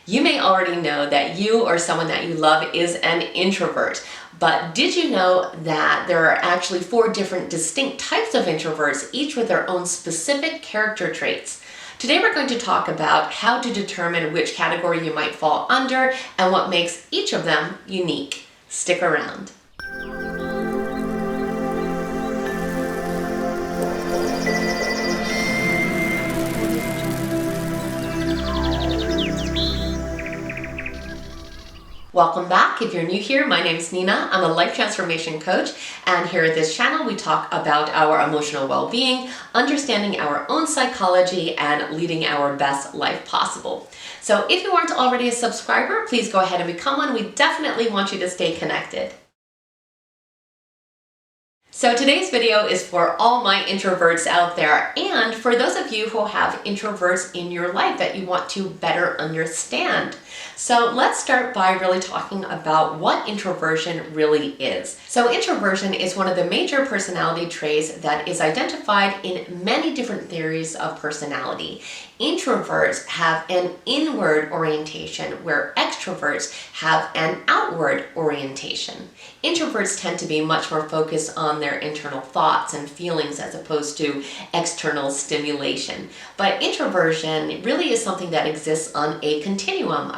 You may already know that you or someone that you love is an introvert, but did you know that there are actually 4 different distinct types of introverts, each with their own specific character traits? Today we're going to talk about how to determine which category you might fall under and what makes each of them unique. Stick around. Welcome back. If you're new here, my name is Nina. I'm a life transformation coach, and here at this channel we talk about our emotional well-being, understanding our own psychology, and leading our best life possible. So if you aren't already a subscriber, please go ahead and become one. We definitely want you to stay connected. So today's video is for all my introverts out there, and for those of you who have introverts in your life that you want to better understand. So let's start by really talking about what introversion really is. So introversion is one of the major personality traits that is identified in many different theories of personality. Introverts have an inward orientation, where extroverts have an outward orientation. Introverts tend to be much more focused on their internal thoughts and feelings as opposed to external stimulation. But introversion really is something that exists on a continuum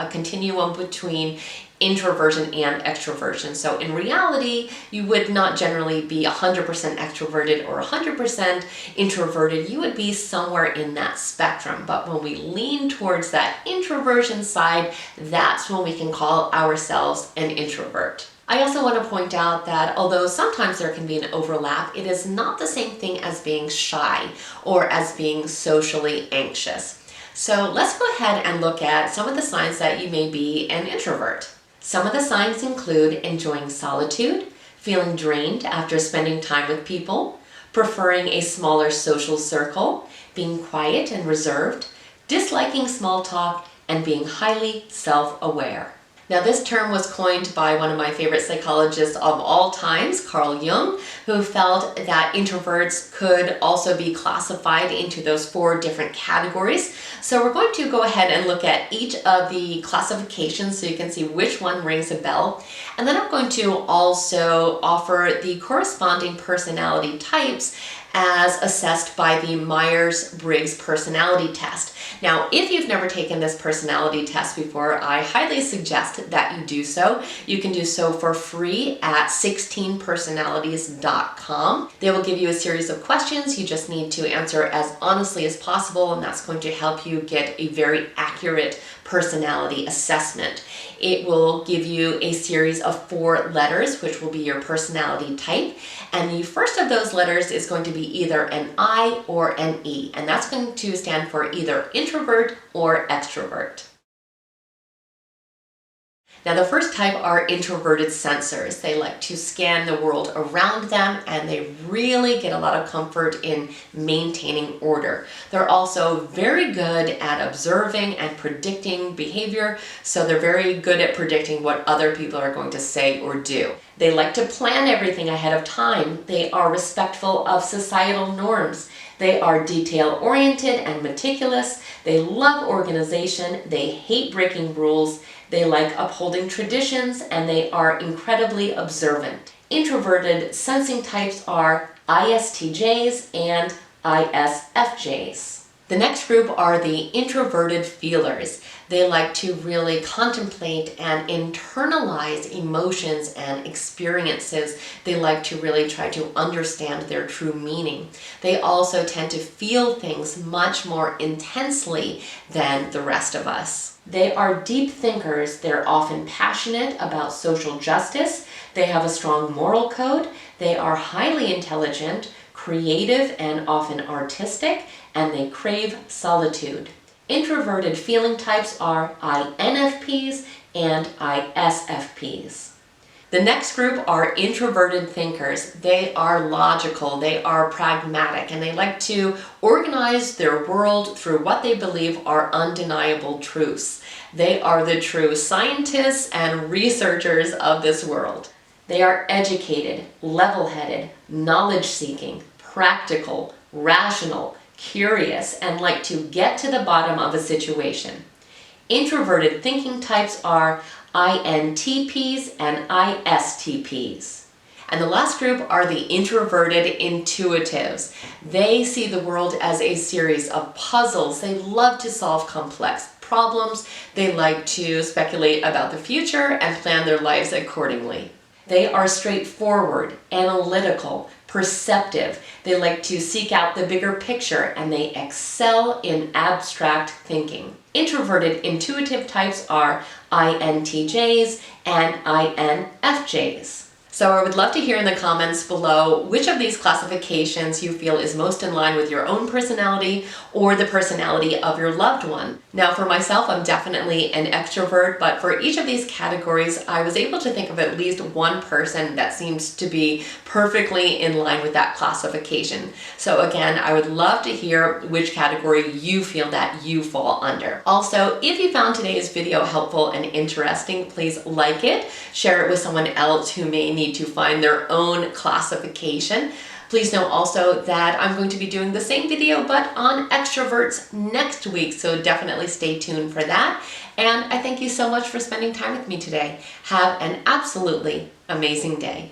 between introversion and extroversion. So in reality, you would not generally be 100% extroverted or 100% introverted. You would be somewhere in that spectrum. But when we lean towards that introversion side, that's when we can call ourselves an introvert. I also want to point out that although sometimes there can be an overlap, it is not the same thing as being shy or as being socially anxious. So let's go ahead and look at some of the signs that you may be an introvert. Some of the signs include enjoying solitude, feeling drained after spending time with people, preferring a smaller social circle, being quiet and reserved, disliking small talk, and being highly self-aware. Now, this term was coined by one of my favorite psychologists of all times, Carl Jung, who felt that introverts could also be classified into those 4 different categories. So we're going to go ahead and look at each of the classifications so you can see which one rings a bell. And then I'm going to also offer the corresponding personality types as assessed by the Myers-Briggs personality test. Now, if you've never taken this personality test before, I highly suggest that you do so. You can do so for free at 16personalities.com. They will give you a series of questions. You just need to answer as honestly as possible, and that's going to help you get a very accurate personality assessment. It will give you a series of 4 letters, which will be your personality type. And the first of those letters is going to be either an I or an E. And that's going to stand for either introvert or extrovert. Now, the first type are introverted sensors. They like to scan the world around them, and they really get a lot of comfort in maintaining order. They're also very good at observing and predicting behavior, so they're very good at predicting what other people are going to say or do. They like to plan everything ahead of time. They are respectful of societal norms. They are detail-oriented and meticulous. They love organization. They hate breaking rules. They like upholding traditions, and they are incredibly observant. Introverted sensing types are ISTJs and ISFJs. The next group are the introverted feelers. They like to really contemplate and internalize emotions and experiences. They like to really try to understand their true meaning. They also tend to feel things much more intensely than the rest of us. They are deep thinkers. They're often passionate about social justice. They have a strong moral code. They are highly intelligent, creative, and often artistic, and they crave solitude. Introverted feeling types are INFPs and ISFPs. The next group are introverted thinkers. They are logical, they are pragmatic, and they like to organize their world through what they believe are undeniable truths. They are the true scientists and researchers of this world. They are educated, level-headed, knowledge-seeking, practical, rational, curious, and like to get to the bottom of a situation. Introverted thinking types are INTPs and ISTPs. And the last group are the introverted intuitives. They see the world as a series of puzzles. They love to solve complex problems. They like to speculate about the future and plan their lives accordingly. They are straightforward, analytical, perceptive. They like to seek out the bigger picture, and they excel in abstract thinking. Introverted intuitive types are INTJs and INFJs. So I would love to hear in the comments below which of these classifications you feel is most in line with your own personality or the personality of your loved one. Now for myself, I'm definitely an extrovert, but for each of these categories, I was able to think of at least one person that seems to be perfectly in line with that classification. So again, I would love to hear which category you feel that you fall under. Also, if you found today's video helpful and interesting, please like it, share it with someone else who may need to find their own classification. Please know also that I'm going to be doing the same video but on extroverts next week, so definitely stay tuned for that. And I thank you so much for spending time with me today. Have an absolutely amazing day.